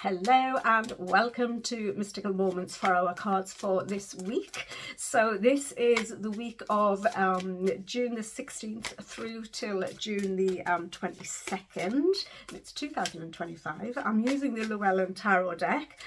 Hello and welcome to Mystical Moments for our cards for this week. So this is the week of June the 16th through till June the 22nd. It's 2025. I'm using the Llewellyn Tarot deck.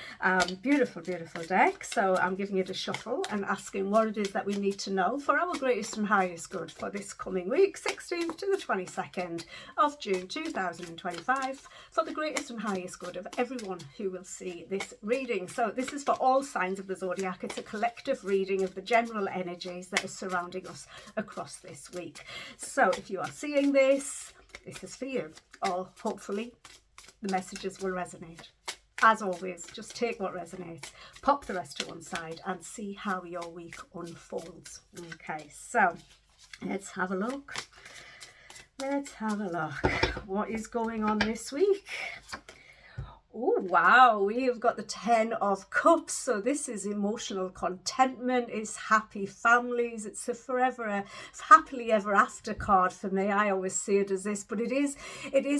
Beautiful, beautiful deck. So I'm giving it a shuffle and asking what it is that we need to know for our greatest and highest good for this coming week, 16th to the 22nd of June 2025, for the greatest and highest good of everyone who will see this reading. So this is for all signs of the zodiac. It's a collective reading of the general energies that are surrounding us across this week. So if you are seeing this, this is for you, or hopefully the messages will resonate. As always, just take what resonates, pop the rest to one side and see how your week unfolds. Okay, so let's have a look. Let's have a look. What is going on this week? Oh, wow, we have got the 10 of Cups. So this is emotional contentment, it's happy families, it's a happily ever after card for me. I always see it as this, but it is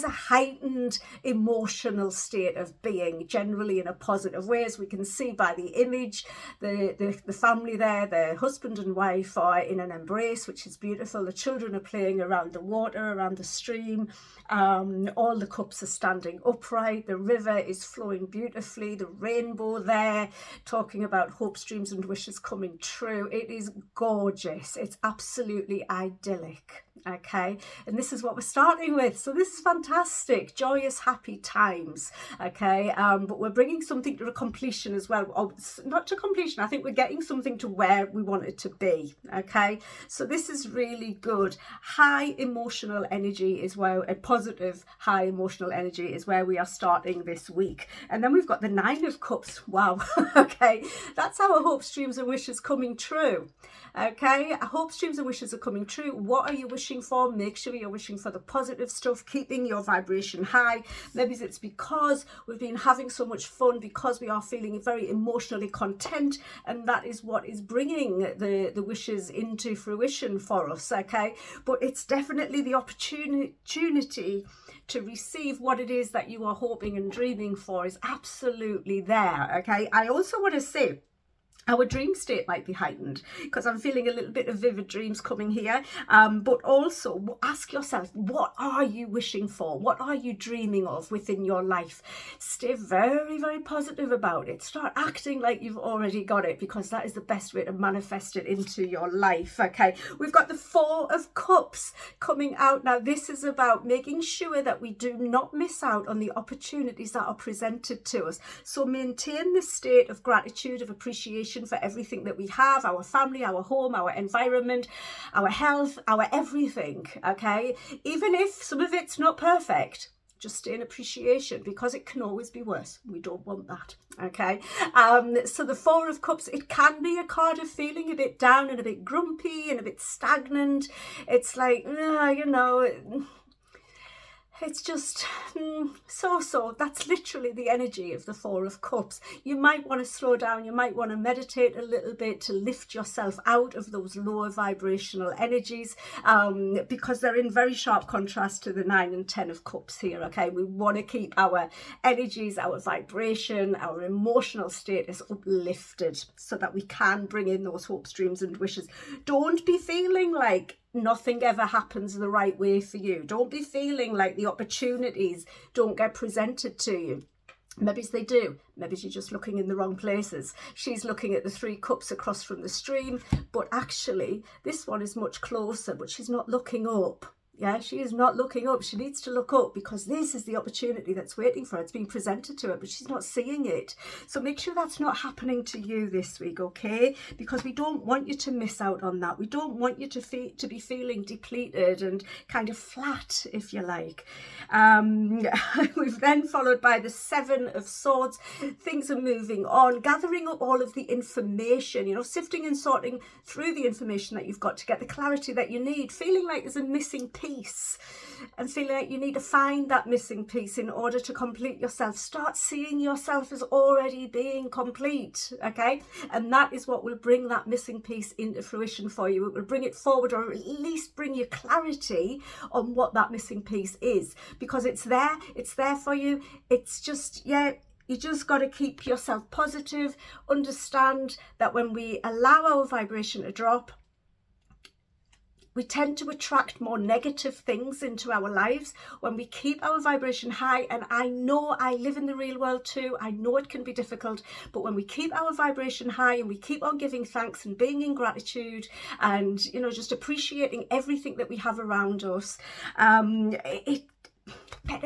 a heightened emotional state of being, generally in a positive way, as we can see by the image. The family there, the husband and wife are in an embrace, which is beautiful. The children are playing around the water, around the stream. All the cups are standing upright. The river is flowing beautifully. The rainbow there, talking about hopes, dreams and wishes coming true. It is gorgeous. It's absolutely idyllic. Okay, and this is what we're starting with. So this is fantastic, joyous, happy times. Okay, but we're bringing something to a completion as well. Oh, not to completion, I think we're getting something to where we want it to be. Okay, so this is really good. High emotional energy is where a positive high emotional energy is where we are starting this week. And then we've got the 9 of Cups. Wow. Okay, that's our hopes, dreams and wishes coming true. Okay, hopes, dreams and wishes are coming true. What are you wishing for? Make sure you're wishing for the positive stuff, keeping your vibration high. Maybe it's because we've been having so much fun, because we are feeling very emotionally content, and that is what is bringing the wishes into fruition for us. Okay, but it's definitely the opportunity to receive what it is that you are hoping and dreaming for is absolutely there. Okay, I also want to say our dream state might be heightened, because I'm feeling a little bit of vivid dreams coming here. But also ask yourself, what are you wishing for? What are you dreaming of within your life? Stay very, very positive about it. Start acting like you've already got it, because that is the best way to manifest it into your life. Okay, we've got the 4 of Cups coming out. Now, this is about making sure that we do not miss out on the opportunities that are presented to us. So maintain this state of gratitude, of appreciation for everything that we have, our family, our home, our environment, our health, our everything. Okay, even if some of it's not perfect, just stay in appreciation, because it can always be worse. We don't want that. Okay, so the 4 of Cups, it can be a card of feeling a bit down and a bit grumpy and a bit stagnant. It's like, it's just so that's literally the energy of the 4 of Cups. You might want to slow down, you might want to meditate a little bit to lift yourself out of those lower vibrational energies, because they're in very sharp contrast to the 9 and 10 of Cups here. Okay, we want to keep our energies, our vibration, our emotional status uplifted, so that we can bring in those hopes, dreams and wishes. Don't be feeling like nothing ever happens the right way for you. Don't be feeling like the opportunities don't get presented to you. Maybe they do. Maybe you're just looking in the wrong places. She's looking at the 3 cups across from the stream, but actually this one is much closer, but she's not looking up. Yeah, she is not looking up. She needs to look up, because this is the opportunity that's waiting for her. It's being presented to her, but she's not seeing it. So make sure that's not happening to you this week, okay? Because we don't want you to miss out on that. We don't want you to be feeling depleted and kind of flat, if you like. We've then followed by the 7 of Swords. Things are moving on, gathering up all of the information, sifting and sorting through the information that you've got to get the clarity that you need, feeling like there's a missing piece, and feeling like you need to find that missing piece in order to complete yourself. Start seeing yourself as already being complete. Okay, and that is what will bring that missing piece into fruition for you. It will bring it forward, or at least bring you clarity on what that missing piece is, because it's there for you. It's just, You just got to keep yourself positive. Understand that when we allow our vibration to drop, we tend to attract more negative things into our lives. When we keep our vibration high, and I know I live in the real world too, I know it can be difficult, but when we keep our vibration high and we keep on giving thanks and being in gratitude and, you know, just appreciating everything that we have around us, better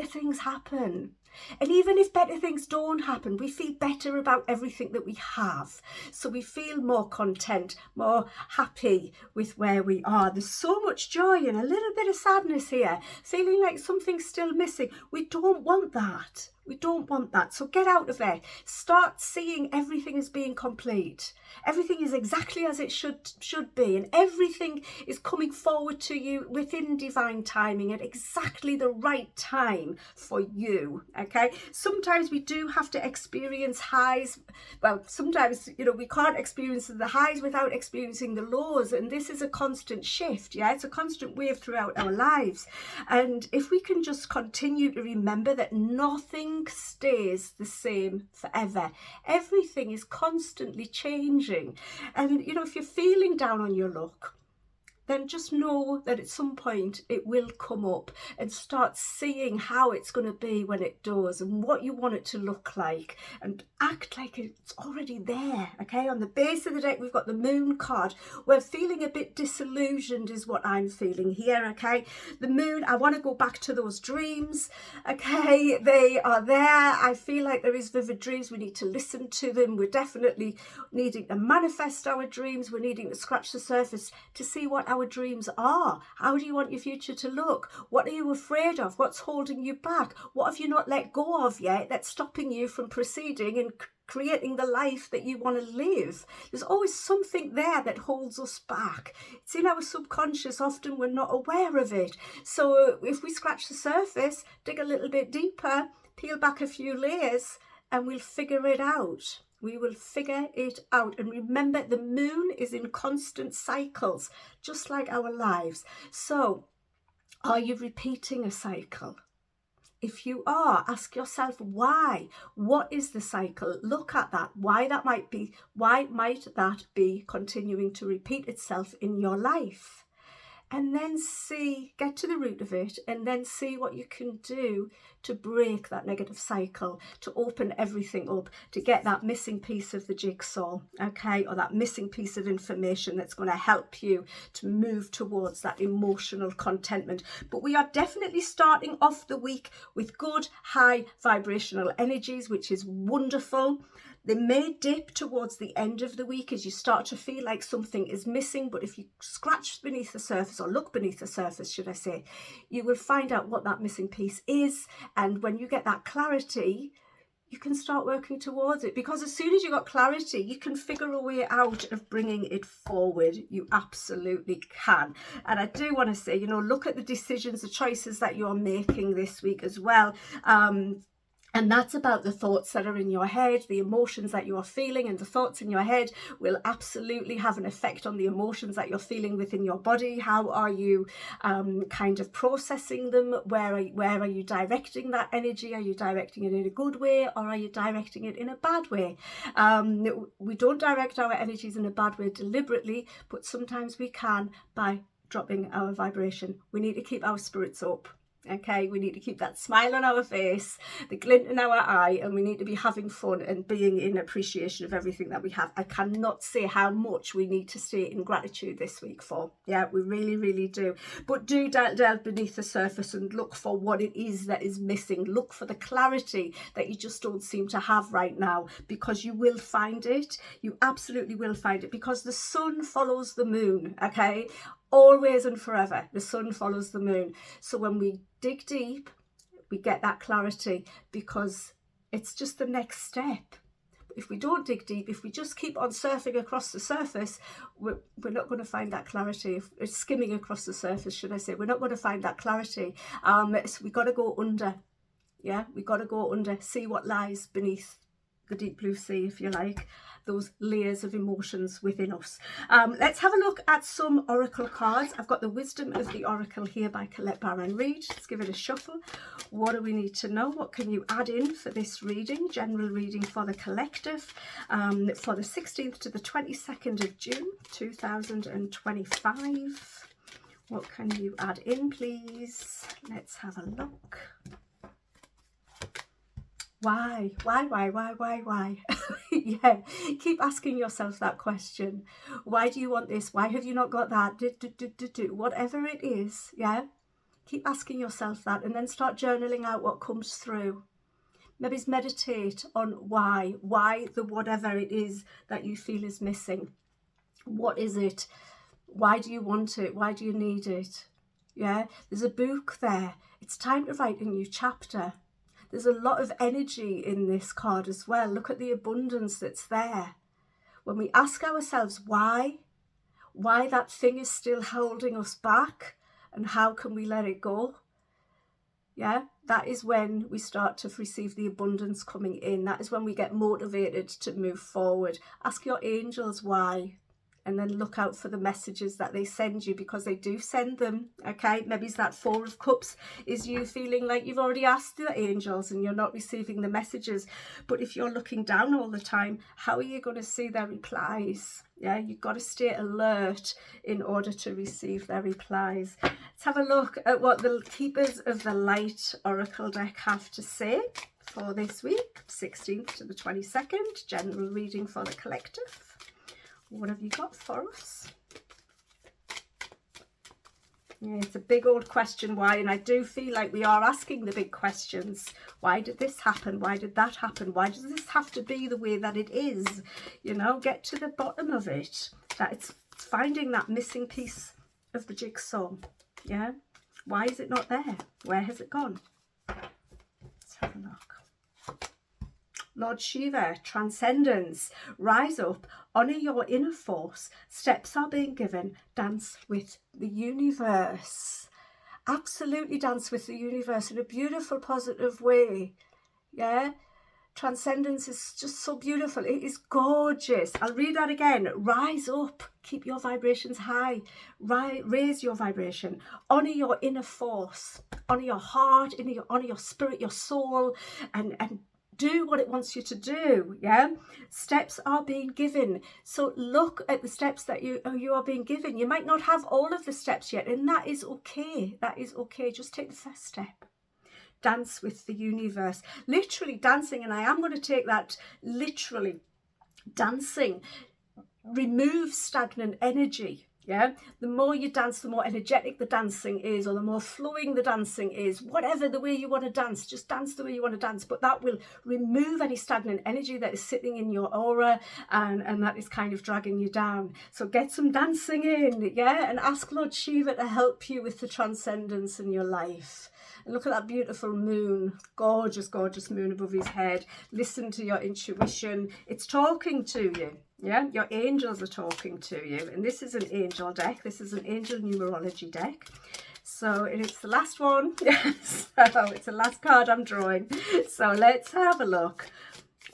things happen. And even if better things don't happen, we feel better about everything that we have. So we feel more content, more happy with where we are. There's so much joy and a little bit of sadness here, feeling like something's still missing. We don't want that. We don't want that. So get out of there. Start seeing everything as being complete. Everything is exactly as it should be, and everything is coming forward to you within divine timing at exactly the right time for you. Okay, sometimes we do have to experience highs. Well, sometimes, you know, we can't experience the highs without experiencing the lows, and this is a constant shift. Yeah, it's a constant wave throughout our lives. And if we can just continue to remember that nothing stays the same forever, everything is constantly changing. And, you know, if you're feeling down on your luck, then just know that at some point it will come up, and start seeing how it's going to be when it does and what you want it to look like, and act like it's already there. Okay, on the base of the deck we've got the Moon card. We're feeling a bit disillusioned is what I'm feeling here. Okay, the Moon, I want to go back to those dreams. Okay, they are there. I feel like there is vivid dreams. We need to listen to them. We're definitely needing to manifest our dreams. We're needing to scratch the surface to see what our dreams are. How do you want your future to look? What are you afraid of? What's holding you back? What have you not let go of yet that's stopping you from proceeding and creating the life that you want to live? There's always something there that holds us back. It's in our subconscious. Often we're not aware of it. So if we scratch the surface, dig a little bit deeper, peel back a few layers, and we'll figure it out. We will figure it out. And remember, the Moon is in constant cycles, just like our lives. So are you repeating a cycle? If you are, ask yourself why. What is the cycle? Look at that. Why might that be continuing to repeat itself in your life? And then get to the root of it, and then see what you can do to break that negative cycle, to open everything up, to get that missing piece of the jigsaw, okay, or that missing piece of information that's going to help you to move towards that emotional contentment. But we are definitely starting off the week with good, high vibrational energies, which is wonderful. They may dip towards the end of the week as you start to feel like something is missing, but if you scratch beneath the surface, or look beneath the surface, should I say, you will find out what that missing piece is. And when you get that clarity, you can start working towards it, because as soon as you got clarity, you can figure a way out of bringing it forward. You absolutely can. And I do want to say, you know, look at the decisions, the choices that you're making this week as well. And that's about the thoughts that are in your head, the emotions that you are feeling, and the thoughts in your head will absolutely have an effect on the emotions that you're feeling within your body. How are you kind of processing them? Where are you directing that energy? Are you directing it in a good way, or are you directing it in a bad way? We don't direct our energies in a bad way deliberately, but sometimes we can by dropping our vibration. We need to keep our spirits up. Okay, we need to keep that smile on our face, the glint in our eye, and we need to be having fun and being in appreciation of everything that we have. I cannot say how much we need to stay in gratitude this week for. Yeah, we really, really do. But do delve beneath the surface and look for what it is that is missing. Look for the clarity that you just don't seem to have right now, because you will find it. You absolutely will find it, because the sun follows the moon, okay? Always and forever, the sun follows the moon. So when we dig deep, we get that clarity, because it's just the next step. If we don't dig deep, if we just keep on surfing across the surface, we're not going to find that clarity. If it's skimming across the surface, should I say, we're not going to find that clarity. So we got to go under. Yeah, we got to go under, see what lies beneath the deep blue sea, if you like, those layers of emotions within us. Let's have a look at some oracle cards. I've got the Wisdom of the Oracle here by Colette Baron-Reid. Let's give it a shuffle. What do we need to know? What can you add in for this reading? General reading for the collective for the 16th to the 22nd of June 2025. What can you add in, please? Let's have a look. Why? Yeah, keep asking yourself that question. Why do you want this? Why have you not got that? Whatever it is, yeah, keep asking yourself that, and then start journaling out what comes through. Maybe meditate on why the whatever it is that you feel is missing. What is it? Why do you want it? Why do you need it? Yeah, there's a book there. It's time to write a new chapter. There's a lot of energy in this card as well. Look at the abundance that's there. When we ask ourselves why that thing is still holding us back, and how can we let it go? Yeah, that is when we start to receive the abundance coming in. That is when we get motivated to move forward. Ask your angels why. And then look out for the messages that they send you, because they do send them, okay? Maybe it's that Four of Cups is you feeling like you've already asked the angels and you're not receiving the messages. But if you're looking down all the time, how are you going to see their replies? Yeah, you've got to stay alert in order to receive their replies. Let's have a look at what the Keepers of the Light Oracle deck have to say for this week, 16th to the 22nd. General reading for the collective. What have you got for us? Yeah, it's a big old question, why? And I do feel like we are asking the big questions. Why did this happen? Why did that happen? Why does this have to be the way that it is? You know, get to the bottom of it. That it's finding that missing piece of the jigsaw. Yeah? Why is it not there? Where has it gone? Let's have a look. Lord Shiva, transcendence, rise up, honour your inner force, steps are being given, dance with the universe. Absolutely dance with the universe in a beautiful, positive way. Yeah, transcendence is just so beautiful. It is gorgeous. I'll read that again. Rise up, keep your vibrations high, raise your vibration, honour your inner force, honour your heart, honour your spirit, your soul, and do what it wants you to do. Yeah, steps are being given, so look at the steps that you are being given. You might not have all of the steps yet, and that is okay. That is okay. Just take the first step. Dance with the universe. Literally dancing, and I am going to take that literally. Dancing removes stagnant energy. Yeah, the more you dance, the more energetic the dancing is, or the more flowing the dancing is. Whatever the way you want to dance, just dance the way you want to dance. But that will remove any stagnant energy that is sitting in your aura and that is kind of dragging you down. So get some dancing in, yeah, and ask Lord Shiva to help you with the transcendence in your life. And look at that beautiful moon, gorgeous, gorgeous moon above his head. Listen to your intuition. It's talking to you. Yeah, your angels are talking to you. And this is an angel deck. This is an angel numerology deck. So it's the last one. So it's the last card I'm drawing. So let's have a look.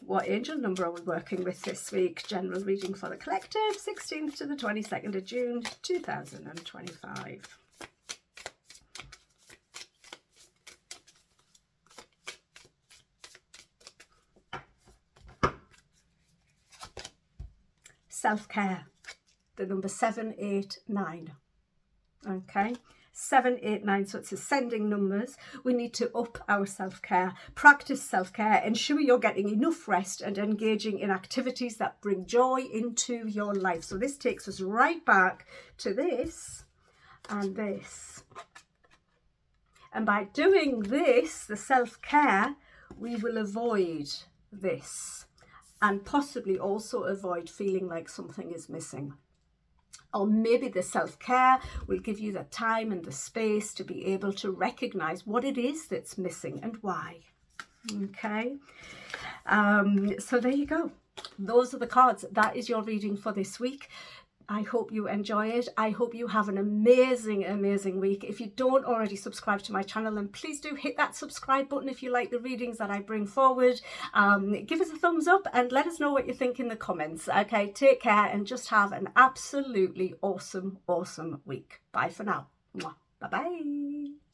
What angel number are we working with this week? General reading for the collective, 16th to the 22nd of June, 2025. Self-care, the number 789. Okay, 789, so it's ascending numbers. We need to up our self-care, practice self-care, ensure you're getting enough rest and engaging in activities that bring joy into your life. So this takes us right back to this and this. And by doing this, the self-care, we will avoid this. And possibly also avoid feeling like something is missing. Or maybe the self-care will give you the time and the space to be able to recognize what it is that's missing and why. Okay, so there you go. Those are the cards. That is your reading for this week. I hope you enjoy it. I hope you have an amazing, amazing week. If you don't already subscribe to my channel, then please do hit that subscribe button if you like the readings that I bring forward. Give us a thumbs up and let us know what you think in the comments. Okay, take care and just have an absolutely awesome, awesome week. Bye for now. Bye-bye.